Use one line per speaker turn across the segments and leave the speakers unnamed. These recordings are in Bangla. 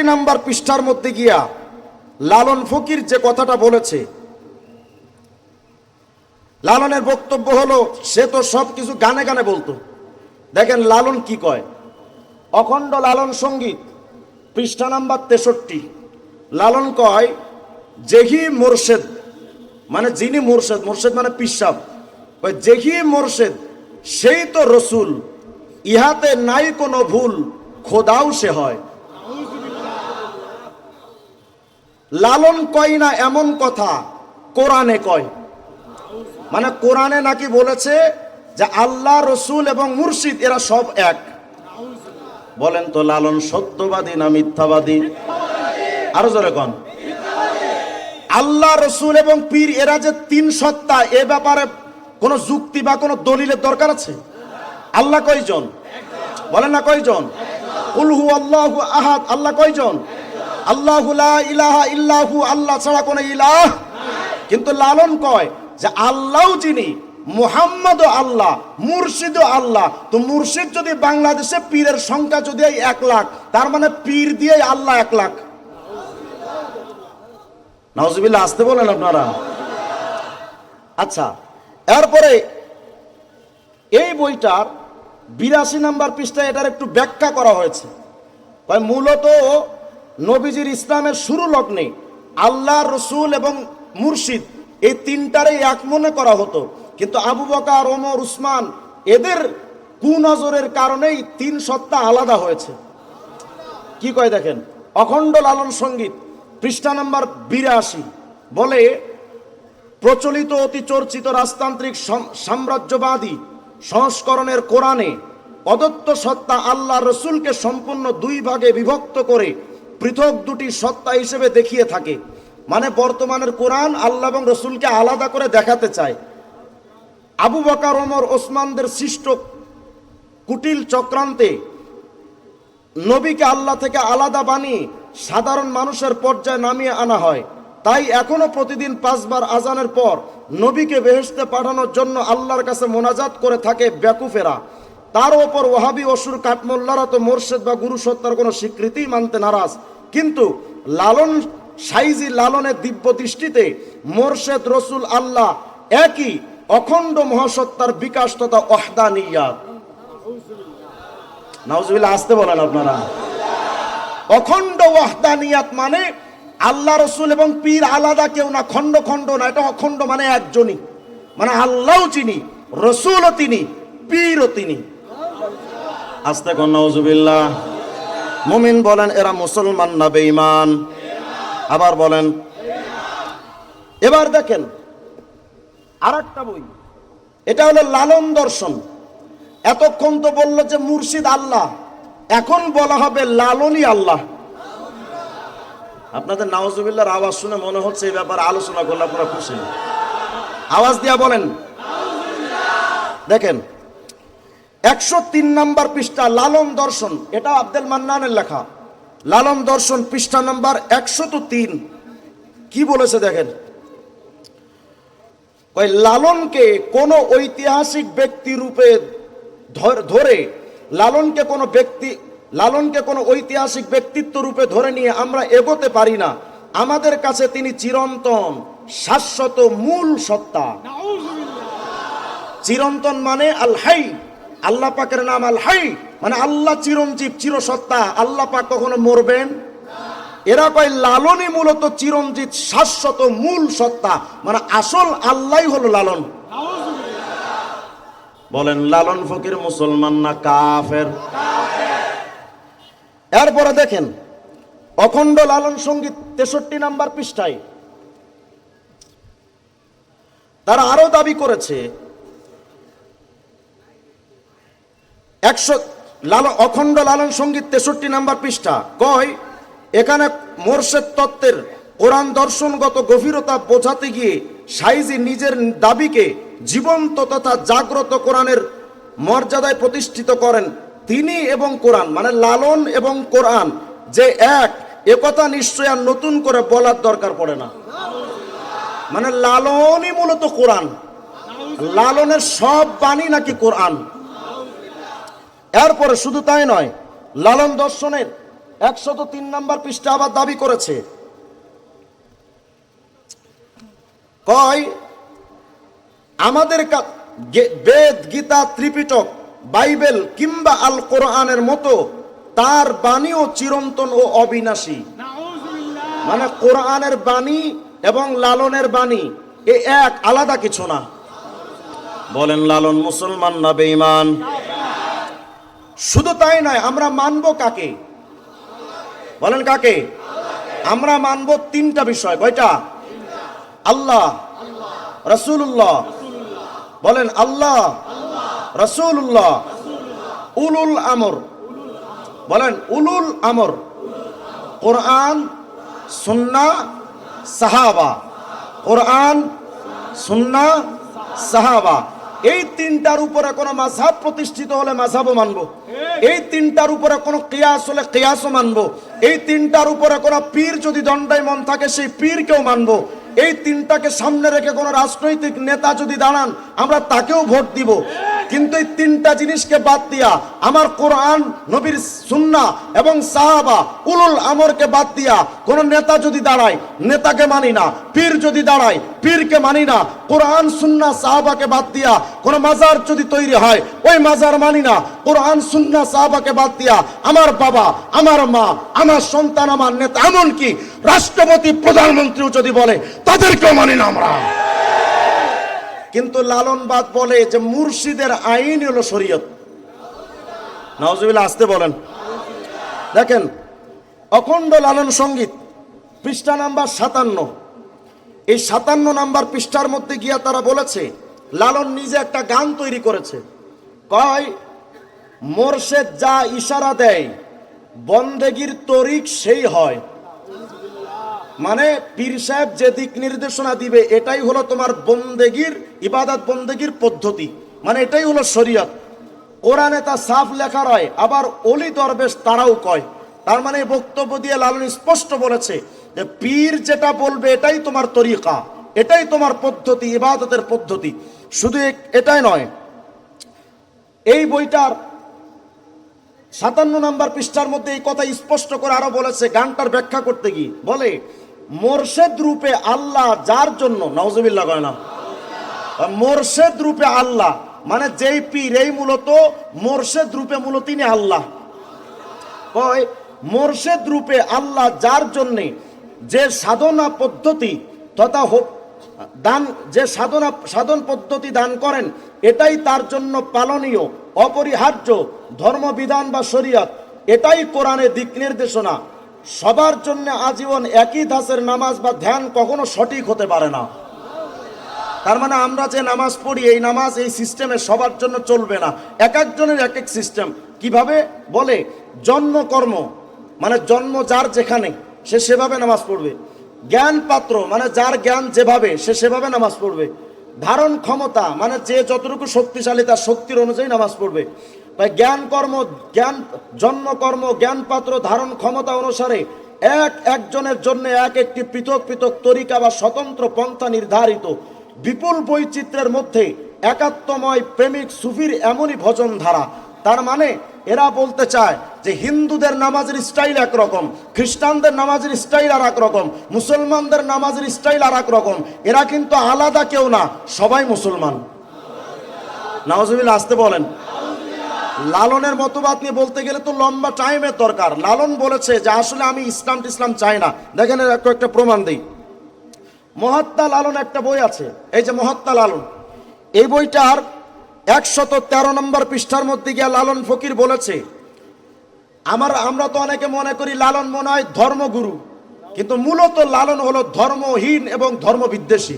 নম্বর পৃষ্ঠার মধ্যে গিয়া লালন ফকির যে কথাটা বলেছে, লালনের বক্তব্য হলো সে তো সব কিছু গানে গানে বলতো। দেখেন লালন কি কয়, অখণ্ড লালন সঙ্গীত পৃষ্ঠা নাম্বার 63। লালন কয়, যেহি মোরশেদ মানে যিনি মোরশেদ, মোরশেদ মানে পিসাব, যেহি মোরশেদ সেই তো রসুল, ইহাতে নাই কোনো ভুল, খোদাও সে হয়। লালন কয় না এমন কথা, কোরআনে কয়। মানে কোরআনে নাকি বলেছে যে আল্লাহ, রসুল এবং মুর্শিদ এরা সব এক। বলেন তো লালন সত্যবাদী না মিথ্যাবাদী? আরো জোরে কোন। আল্লাহ, রসুল এবং পীর এরা যে তিন সত্তা, এ ব্যাপারে কোনো যুক্তি বা কোনো দলিলের দরকার আছে? আল্লাহ কয়জন? বলেন না কয়জন? কুল হু আল্লাহু আহাদ, আল্লাহ কয়জন? আল্লাহু লা ইলাহা ইল্লাহু, আল্লাহ ছাড়া কোনো ইলাহ। কিন্তু লালন কয় যে আল্লাহ যিনি, মুহাম্মদও আল্লাহ, মুর্শিদও আল্লাহ। তো মুর্শিদ যদি বাংলাদেশে পীরের সংখ্যা যদি 1 লাখ, তার মানে পীর দিয়ে আল্লাহ 1 লাখ। নাউজুবিল্লাহ, আসতে বলেন আপনারা। আচ্ছা, এরপরে এই বইটার 82 নম্বর পৃষ্ঠায় এটার একটু ব্যাখ্যা করা হয়েছে। মূলত নবীজির ইসলামের শুরু লগ্নে আল্লাহ, রসুল এবং মুর্শিদ এই তিনটারই এক মনে করা হতো, কিন্তু আবু বকর, ওমর, উসমান এদের কুনজরের কারণেই তিন সত্তা আলাদা হয়েছে। কি কয় দেখেন, অখণ্ড লালন সঙ্গীত পৃষ্ঠা নাম্বার 82 বলে, প্রচলিত অতি চর্চিত রাজতান্ত্রিক সাম্রাজ্যবাদী সংস্করণের কোরআনে অদত্ত সত্তা আল্লাহ, রসুলকে সম্পূর্ণ 2 ভাগে বিভক্ত করে পৃথক 2টি সত্তা হিসেবে দেখিয়ে থাকে। মানে বর্তমানের কোরআন আল্লাহ এবং রসুলকে আলাদা করে দেখাতে চায়। আবু বকর, ওমর, ওসমানদের সৃষ্ট কুটিল চক্রান্তে নবীকে আল্লাহ থেকে আলাদা বানিয়ে সাধারণ মানুষের পর্যায়ে নামিয়ে আনা হয়। তাই এখনো প্রতিদিন 5 বার আজানের পর নবীকে বেহেশতে পাঠানোর জন্য আল্লাহর কাছে মোনাজাত করে থাকে বেকুফেরা। তার ওপর ওয়াহাবি অসুর কাঠমোল্লারা তো মোরশেদ বা গুরু সত্তার কোনো স্বীকৃতি মানতে নারাজ। কিন্তু লালন সাইজি লালনের দিব্য দৃষ্টিতে মোরশেদ, রসুল, আল্লাহ একই অখণ্ড মহাসত্তার বিকাশ তথা ওয়াহদানিয়াত। নাউজুবিল্লাহ, আসতে বলেন আপনারা। অখণ্ড ওয়াহদানিয়াত মানে আল্লাহ, রসুল এবং পীর আলাদা কেউ না, খণ্ড খণ্ড না, এটা অখণ্ড মানে একজনই। মানে আল্লাহও তিনি, রসুলও তিনি, পীরও তিনি। আস্তে কোন নাউজুবিল্লাহ। মুমিন বলেন এরা মুসলমান না বেঈমান? আবার বলেন। এবার দেখেন আরেকটা বই, এটা হলো লালন দর্শন। এতক্ষণ তো বললো যে মুর্শিদ আল্লাহ, এখন বলা হবে লালনই আল্লাহ। আপনাদের নাউজুবিল্লাহর আওয়াজ শুনে মনে হচ্ছে এই ব্যাপারে আলোচনা করলে আপনারা খুশি। আওয়াজ দিয়া বলেন। দেখেন 103 নম্বর পৃষ্ঠা লালন দর্শন, এটা আব্দুল মান্নানের লেখা। লালন দর্শন পৃষ্ঠা নাম্বার 103 কি বলেছে দেখেন, লালনকে কোন ঐতিহাসিক ব্যক্তি রূপে ধরে, লালনকে কোনো ঐতিহাসিক ব্যক্তিত্ব রূপে ধরে নিয়ে আমরা এগোতে পারি না। আমাদের কাছে তিনি চিরন্তন, শাশ্বত, মূল সত্তা। চিরন্তন মানে আল হাই, আল্লাহ পাকের নাম আল হাই, মানে আল্লাহ চিরঞ্জীব, চিরসত্তা। আল্লাহ পাক কখনো মরবেন? এরা কয় লালনই মূলত চিরঞ্জিত, শাশ্বত, মূল সত্তা, মানে আসল আল্লাহই হলো লালন। বলেন লালন ফকির মুসলমান না কাফের? এরপরে দেখেন অখণ্ড লালন সঙ্গীত 63 নম্বর পৃষ্ঠায় তারা আরো দাবি করেছে, অখণ্ড লালন সঙ্গীত 63 নম্বর পৃষ্ঠা কয়, এখানে মোরশেদ তত্ত্বের কোরআন দর্শনগত গভীরতা বোঝাতে গিয়ে সাইজি নিজের দাবিকে জীবন্ত তথা জাগ্রত কোরআনের মর্যাদায় প্রতিষ্ঠিত করেন। তিনি এবং কোরআন মানে লালন এবং কোরআন যে এক, একথা নিশ্চয় আর নতুন করে বলার দরকার পড়ে না। মানে লালনই মূলত কোরআন, লালনের সব বাণী নাকি কোরআন। এরপরে শুধু তাই নয়, লালন দর্শনের 103 নম্বর পৃষ্ঠা আবার দাবি করেছে, কয় আমাদের বেদ, গীতা, ত্রিপিটক, বাইবেল কিংবা আল কোরআনের মতো তার বাণীও চিরন্তন ও অবিনাশী। মানে কোরআনের বাণী এবং লালনের বাণী এ এক, আলাদা কিছু না। বলেন লালন মুসলমান না বেঈমান? শুধু তাই নয়, আমরা মানব কাকে? বলেন কাকে? আমরা মানব তিনটা বিষয়। কয়টা? আল্লাহ, রাসূলুল্লাহ। বলেন আল্লাহ, রাসূলুল্লাহ, উলুল আমর। বলেন উলুল আমর, কোরআন, সুন্নাহ, সাহাবা। কোরআন, সুন্নাহ, সাহাবা। এই তিনটার উপরে কোনো মাযহাব প্রতিষ্ঠিত হলে মাযহাবও মানব। এই তিনটার উপরে কোনো কিয়াস হলে কিয়াসও মানব। এই তিনটার উপরে কোনো পীর যদি দণ্ডায়মান থাকে সেই পীরকেও মানব। এই তিনটাকে সামনে রেখে কোনো রাজনৈতিক নেতা যদি দাঁড়ান আমরা তাকেও ভোট দিব। কিন্তু এই তিনটা জিনিসকে বাদ দিয়া, আমার কোরআন, নবীর সুন্নাহ এবং সাহাবা, উলুল আমরকে বাদ দিয়া কোন নেতা যদি দাঁড়ায় নেতাকে মানি না, পীর যদি দাঁড়ায় পীরকে মানি না, কোরআন, সুন্নাহ, সাহাবাকে বাদ দিয়া কোন মাজার যদি তৈরি হয় ওই মাজার মানি না। কোরআন, সুন্নাহ, সাহাবাকে বাদ দিয়া আমার বাবা, আমার মা, আমার সন্তান, আমার নেতা, এমনকি রাষ্ট্রপতি, প্রধানমন্ত্রীও যদি বলে তাদেরকেও মানি না আমরা। কিন্তু লালনবাদ বলে যে মুর্শিদের আইন হলো শরীয়ত। নাউজুবিল্লাহ, আসতে বলেন। দেখেন অখণ্ড লালন সঙ্গীত পৃষ্ঠা নাম্বার 57। এই 57 নাম্বার পৃষ্ঠার মধ্যে গিয়া তারা বলেছে, লালন নিজে একটা গান তৈরি করেছে। কয় মোর্শেদ যা ইশারা দেয় বন্দেগীর তরিক সেই হয়। মানে পীর সাহেব যে দিক নির্দেশনা দিবে এটাই হলো তোমার বন্দেগীর, ইবাদত বন্দেগীর পদ্ধতি। মানে এটাই হলো শরীয়ত। কোরআনে তা সাফ লেখা রয়, আবার অলি দরবেশ তারাও কয়। তার মানে বক্তব্য দিয়ে লালন স্পষ্ট বলেছে যে পীর যেটা বলবে এটাই তোমার তরিকা, এটাই তোমার পদ্ধতি, ইবাদতের পদ্ধতি। শুধু এটাই নয়, এই বইটার 57 নম্বর পৃষ্ঠার মধ্যে এই কথা স্পষ্ট করে আরো বলেছে। গানটার ব্যাখ্যা করতে গিয়ে বলে মোর্শেদ রূপে আল্লাহ যার জন্য, নাউজুবিল্লাহ কয় না, মোর্শেদ রূপে আল্লাহ মানে যেই পীর এই মূলত মোর্শেদ রূপে মূলত তিনি আল্লাহ। কয় মোর্শেদ রূপে আল্লাহ যার জন্য যে সাধনা পদ্ধতি তথা দান, যে সাধন পদ্ধতি দান করেন এটাই তার জন্য পালনীয়, অপরিহার্য ধর্মবিধান বা শরীয়ত। এটাই কোরআনের দিক নির্দেশনা। সবার জন্য আজীবন একই ধাঁচের নামাজ বা ধ্যান কখনো সঠিক হতে পারে না। তার মানে আমরা যে নামাজ পড়ি এই নামাজ এই সিস্টেমে সবার জন্য চলবে না, এক একজনের এক এক সিস্টেম। কিভাবে বলে জন্ম কর্ম মানে জন্ম যার যেখানে সে সেভাবে নামাজ পড়বে। জ্ঞান পাত্র মানে যার জ্ঞান যেভাবে সে সেভাবে নামাজ পড়বে। ধারণ ক্ষমতা মানে যে যতটুকু শক্তিশালী তার শক্তির অনুযায়ী নামাজ পড়বে। তাই জ্ঞান কর্ম, জ্ঞান জন্ম কর্ম, জ্ঞান পাত্র, ধারণ ক্ষমতা অনুসারে একজনের জন্য এক একটি পৃথক পৃথক তরিকা বা স্বতন্ত্র পন্থা নির্ধারিত। বিপুল বৈচিত্র্যের মধ্যে একাত্মময় প্রেমিক সুফির এমনই ভজন ধারা। তার মানে এরা বলতে চায় যে হিন্দুদের নামাজের স্টাইল একরকম, খ্রিস্টানদের নামাজের স্টাইল আর এক রকম, মুসলমানদের নামাজের স্টাইল আর এক রকম। এরা কিন্তু আলাদা কেউ না, সবাই মুসলমান। নাউজুবিল্লাহ, আসতে বলেন। লালনের মতবাদ নিয়ে বলতে গেলে তো লম্বা টাইমের দরকার। লালন বলেছে যে আসলে আমি ইসলাম চাই না। দেখেন এর একটা প্রমাণ দিই। মহাত্মা লালন একটা বই আছে, এই যে মহাত্মা লালন, এই বইটার 113 নম্বর পৃষ্ঠার মধ্যে গিয়ে লালন ফকির বলেছে, আমরা তো অনেকে মনে করি লালন মনে হয় ধর্মগুরু, কিন্তু মূলত লালন হলো ধর্মহীন এবং ধর্মবিদ্বেষী।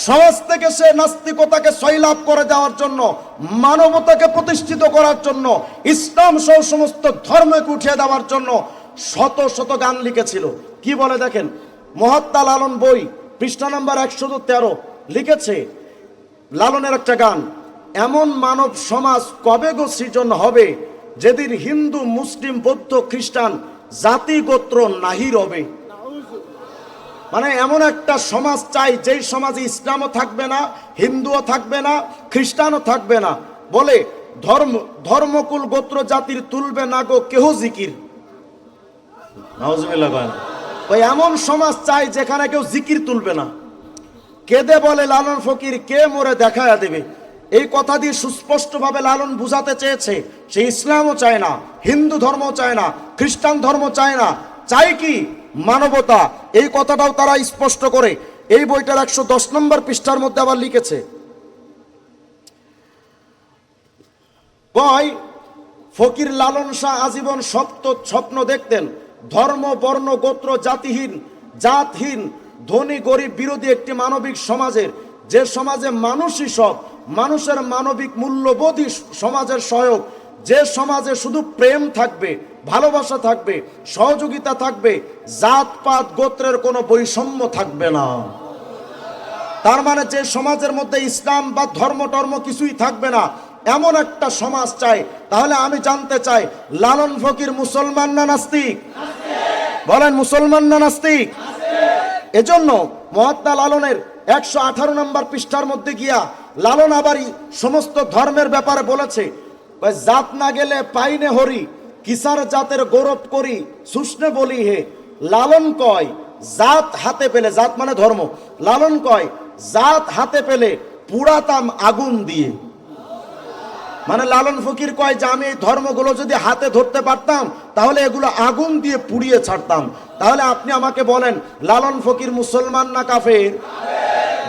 সমাজ থেকে সে নাস্তিকতাকে সয়লাভ করে দেওয়ার জন্য, মানবতাকে প্রতিষ্ঠিত করার জন্য, ইসলাম সহ সমস্ত ধর্মকে উঠিয়ে দেওয়ার জন্য শত শত গান লিখেছিল। কি বলে দেখেন, মহাত্মা লালন বই পৃষ্ঠা নাম্বার 113 লিখেছে লালনের একটা গান, এমন মানব সমাজ কবে গো সৃজন হবে যেদিন হিন্দু, মুসলিম, বৌদ্ধ, খ্রিস্টান জাতি গোত্র নাহি রবে। মানে এমন একটা সমাজ চাই যেই সমাজে ইসলামও থাকবে না, হিন্দুও থাকবে না, খ্রিস্টানও থাকবে না। বলে ধর্মকুল গোত্র জাতির তুলবে না গো কেহ জিকির। নাউজুবিল্লাহ করেন। ওই এমন সমাজ চাই যেখানে কেউ জিকির তুলবে না, কেঁদে বলে লালন ফকির কে মোরে দেখায়া দেবে। এই কথা দিয়ে সুস্পষ্টভাবে লালন বুঝাতে চেয়েছে সে ইসলামও চায় না, হিন্দু ধর্ম চায় না, খ্রিস্টান ধর্ম চায় না, চাই কি মানবতা। এই কথাটাও তারা স্পষ্ট করে এই বইটার 110 নম্বর পৃষ্ঠার মধ্যে আবার লিখেছে। কয় ফকির লালন শাহ আজীবন স্বপ্ন দেখতেন ধর্ম বর্ণ গোত্র জাতহীন ধনী গরিব বিরোধী একটি মানবিক সমাজের, যে সমাজে মানুষই সব, মানুষের মানবিক মূল্যবোধই সমাজের সহায়ক, যে সমাজে শুধু প্রেম থাকবে, ভালোবাসা থাকবে, সহযোগিতা থাকবে, জাতপাত গোত্রের কোনো বৈষম্য থাকবে না। তার মানে যে সমাজের মধ্যে ইসলাম বা ধর্ম কিছুই থাকবে না, এমন একটা সমাজ চাই। তাহলে আমি জানতে চাই লালন ফকির মুসলমান না নাস্তিক? বলেন মুসলমান না নাস্তিক? এজন্য মহাত্মা লালনের 118 নম্বর পৃষ্ঠার মধ্যে গিয়া লালন আবার সমস্ত ধর্মের ব্যাপারে বলেছে, জাত না গেলে পাইনে হরি, কিসার জাতের গৌরব করি সুষ্ণে বলি হে। লালন কয় জাত হাতে পেলে, জাত মানে ধর্ম, লালন কয় জাত হাতে পেলে পুরাতাম আগুন দিয়ে। মানে লালন ফকির কয় যে আমি এই ধর্মগুলো যদি হাতে ধরতে পারতাম তাহলে এগুলো আগুন দিয়ে পুড়িয়ে ছাড়তাম। তাহলে আপনি আমাকে বলেন লালন ফকির মুসলমান না কাফের?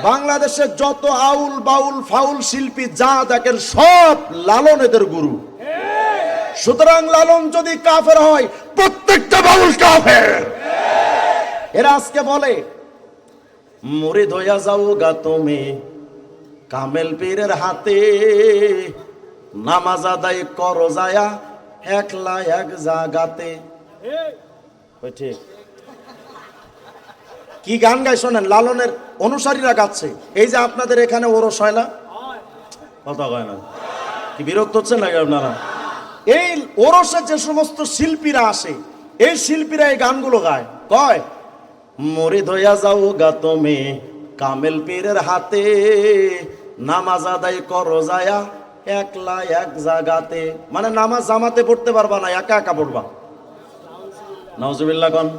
বাংলাদেশের যত আউল বাউল ফাউল শিল্পী যা দেখেন সব লালন এদের গুরু। সুতরাং লালন যদি কাফের হয় প্রত্যেকটা বাউল কাফের। এরা আজকে বলে মুরিদ হইয়া যাও গা তুমি কামেল পীরের হাতে, নামাজ আদায় করো যায়া একলা এক জাগাতে। ঠিক কি গান গায় শোনেন, লালনের অনুসারীরা গাচ্ছে। এই যে আপনাদের এখানে ওরস হয় না, কথা কয় না, কি বিরক্ত হচ্ছেন নাকি আপনারা? এই ওরসে যে সমস্ত শিল্পীরা আসে, এই শিল্পীরা এই গানগুলো গায়। কয় মুরিদ হইয়া যাও গা তুমি কামেল পীরের হাতে, নামাজ আদায় করো যায়া একলা এক জাগাতে। মানে নামাজ জামাতে পড়তে পারবা না, একা একা পড়বা। নাউজুবিল্লাহ কোন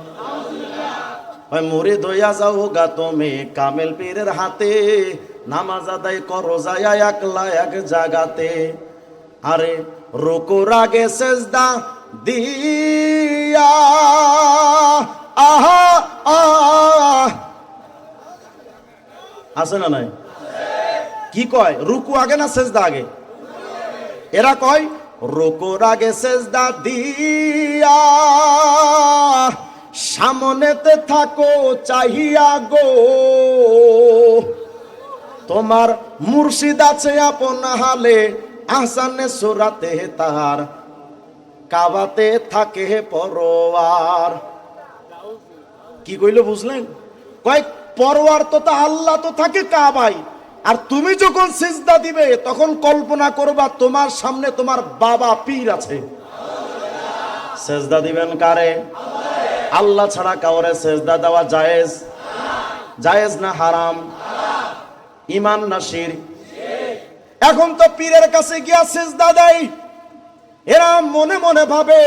হয় মুরিদ হইয়া যাও গা তুমি কামেল পীরের হাতে, নামাজ আদায় করো যায়া একলা এক জাগাতে। আরে রুকুর আগে সেজদা দিয়া আহা আছে না নাই? কি কয় রুকু আগে না সেজদা আগে? এরা কয় রুকুর আগে সেজদা দিয়া সামনেতে থাকো চাহিয়া গো, তোমার মুর্শিদ আছে আপন হালে আহসানে সুরাতে তার, কাবাতে থাকে পরোয়ার। কি কইল বুঝলেন? কয় পরোয়ার তো তা আল্লাহ তো থাকে কাবাই, আর তুমি যখন সিজদা দিবে তখন কল্পনা করবা তোমার সামনে তোমার বাবা পীর আছে। সিজদা দিবেন কারে? আল্লাহ ছাড়া কাউরে সিজদা দেওয়া জায়েজ? জায়েজ না হারাম? ঈমান না শিরক? এখন তো পীরের কাছে গিয়া সিজদা দেয়। এরা মনে মনে ভাবে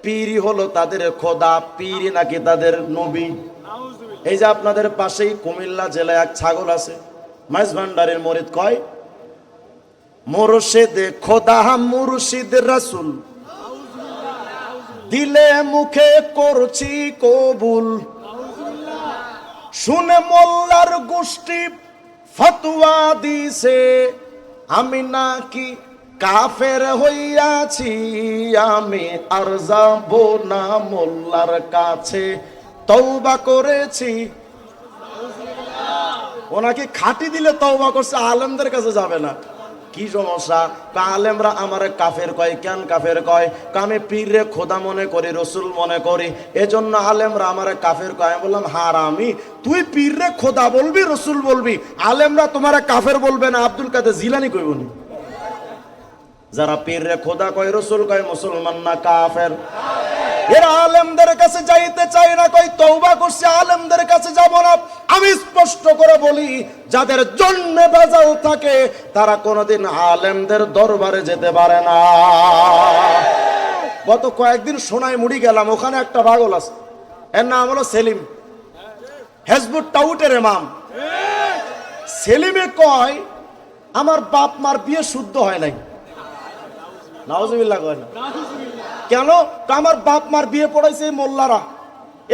পীরই হলো তাদের খোদা, পীরই নাকি তাদের নবী। এই যে আপনাদের পাশেই কুমিল্লা জেলায় এক ছাগল আছে, মাইজ ভান্ডারের মরিদ কয় মুর্শিদ খোদা মুর্শিদ রাসূল, দিলে মুখে করছি কবুল। শুনে মোল্লার গোষ্ঠী ফতোয়া দিছে আমি নাকি কাফের হইয়াছি, আমি আর যাব না মোল্লার কাছে, তওবা করেছি। ওনাকে খাটি দিলে তওবা করছে, আলেমদের কাছে যাবে না। কি সমস্যা? আলেমরা আমারে কাফের কয়। কেন কাফের কয়? আমি পীরে খোদা মনে করি, রসুল মনে করি, এজন্য আলেমরা আমারে কাফের কয়। আমি বললাম হারামি, তুই পীরে খোদা বলবি, রসুল বলবি, আলেমরা তোমারে কাফের বলবে না? আব্দুল কাদের জিলানী কইবনি? যারা পীরে খোদা কয়, রসুল কয়, মুসলমান না কাফের? এরা আলেমদের কাছে যাইতে চায় না, কই তওবা করছে, আলেমদের কাছে যাব না। আমি স্পষ্ট করে বলি, যাদের জন্য ভেজাল থাকে তারা কোনোদিন আলেমদের দরবারে যেতে পারে না। গত কয়েকদিন সোনায় মুড়ি গেলাম, ওখানে একটা পাগল আছে, এর নাম হলো সেলিম, হেজবুত টাউটের ইমাম। সেলিমে কয় আমার বাপ মার বিয়ে শুদ্ধ হয় নাই। নাউজুবিল্লাহ কয় না কেন? আমার বাপ মার বিয়ে পড়াইছে এই মোল্লারা,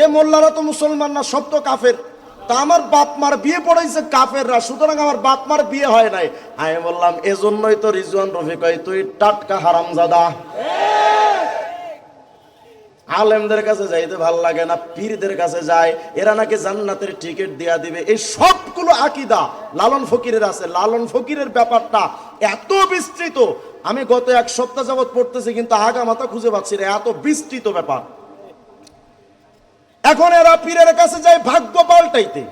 এ মোল্লারা তো মুসলমান না, সব তো কাফের। তা আমার বাপ মার বিয়ে পড়াইছে কাফেররা, সুতরাং আমার বাপ মার বিয়ে হয় নাই। আমি বললাম এজন্যই তো রিজওয়ান রফি কয় তুই টাটকা হারামজাদা। আলেমদের কাছে যাইতে ভাল লাগে না, পীরদের কাছে যায়, এরা নাকি জান্নাতের টিকিট দেয়া দিবে। এই সবগুলো আকীদা লালন ফকিরের আছে। লালন ফকিরের ব্যাপারটা এত বিস্তৃত, আমি গত এক সপ্তাহ যাবত পড়তেছি কিন্তু আগা মাথা খুঁজে পাচ্ছি না, এত বিস্তৃত ব্যাপার। এখন এরা পীরের কাছে যায় ভাগ্য পাল্টাইতে।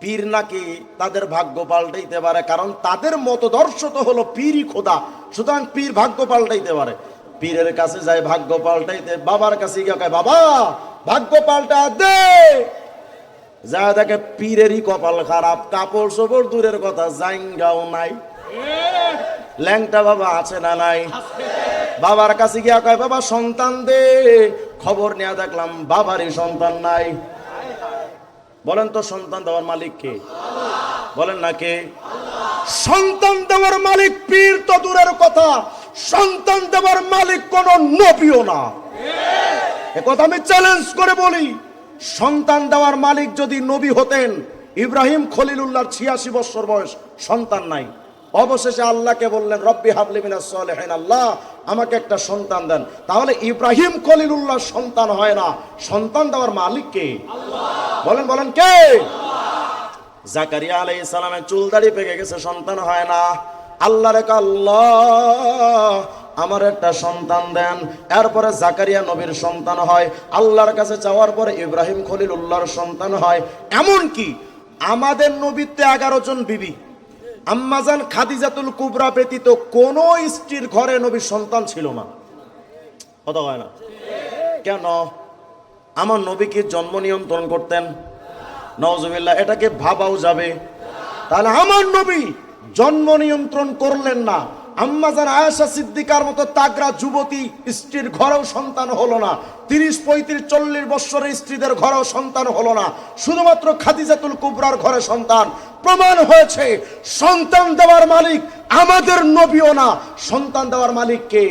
পীর নাকি তাদের ভাগ্য পাল্টাইতে পারে, কারণ তাদের মতদর্শ তো হলো পীরই খোদা, সুতরাং পীর ভাগ্য পাল্টাইতে পারে। পীরের কাছে যায় ভাগ্য পাল্টাইতে, বাবার কাছে গিয়ে কয় বাবা ভাগ্য পাল্টা দে। যা দেখে পীরেরই কপাল খারাপ, কাপড় চোপড় দূরের কথা জাইঙ্গাও নাই। ল্যাংটা বাবা আছে না নাই? বাবার কাছে গিয়া কয় বাবা সন্তান দে, খবর নিয়ে দেখলাম বাবারই সন্তান নাই। বলেন তো সন্তান দেওয়ার মালিক কে? বলেন না কে? সন্তান দেওয়ার মালিক পীর তো দূরের কথা, সন্তান দেওয়ার মালিক কোন নবীও না। এ কথা আমি চ্যালেঞ্জ করে বলি, সন্তান দেওয়ার মালিক যদি নবী হতেন, ইব্রাহিম খলিলুল্লাহর 86 বছর বয়স, সন্তান নাই। অবশেষে আল্লাহকে বললেন রব্বি হাবলি মিনাস সালিহিন, আল্লাহ আমাকে একটা সন্তান দেন। তাহলে ইব্রাহিম খলিলুল্লাহর সন্তান হয় না, সন্তান দেওয়ার মালিক কে? বলেন বলেন কে? জাকারিয়া আলাইহিস সালামের চুল দাড়ি পেকে গেছে, সন্তান হয় না। আল্লাহ রেখা আল্লাহ আমার একটা সন্তান দেন। এরপরে জাকারিয়া নবীর সন্তান হয়, আল্লাহর কাছে চাওয়ার পরে ইব্রাহিম খলিলুল্লাহর সন্তান হয়। এমন কি আমাদের নবীতে 11 জন বিবি, আম্মাজান খাদিজাতুল কুবরা ব্যতীত কোন স্ত্রীর ঘরে নবীর সন্তান ছিল না। কথা হয় না কেন? আমার নবী কি জন্ম নিয়ন্ত্রণ করতেন? নাউজুবিল্লাহ, এটাকে ভাবাও যাবে। তাহলে আমার নবী জন্ম নিয়ন্ত্রণ করলেন না, আম্মাজান আয়েশা সিদ্দিকার মতো তাগড়া যুবতী স্ত্রীর ঘরেও সন্তান হলো না, 30, 35, 40 বছরের স্ত্রীদের ঘরেও সন্তান হলো না, শুধুমাত্র খাদিজাতুল কুবরার ঘরে সন্তান। প্রমাণ হয়েছে সন্তান দেওয়ার মালিক আমাদের নবীও না, সন্তান দেওয়ার মালিক কে?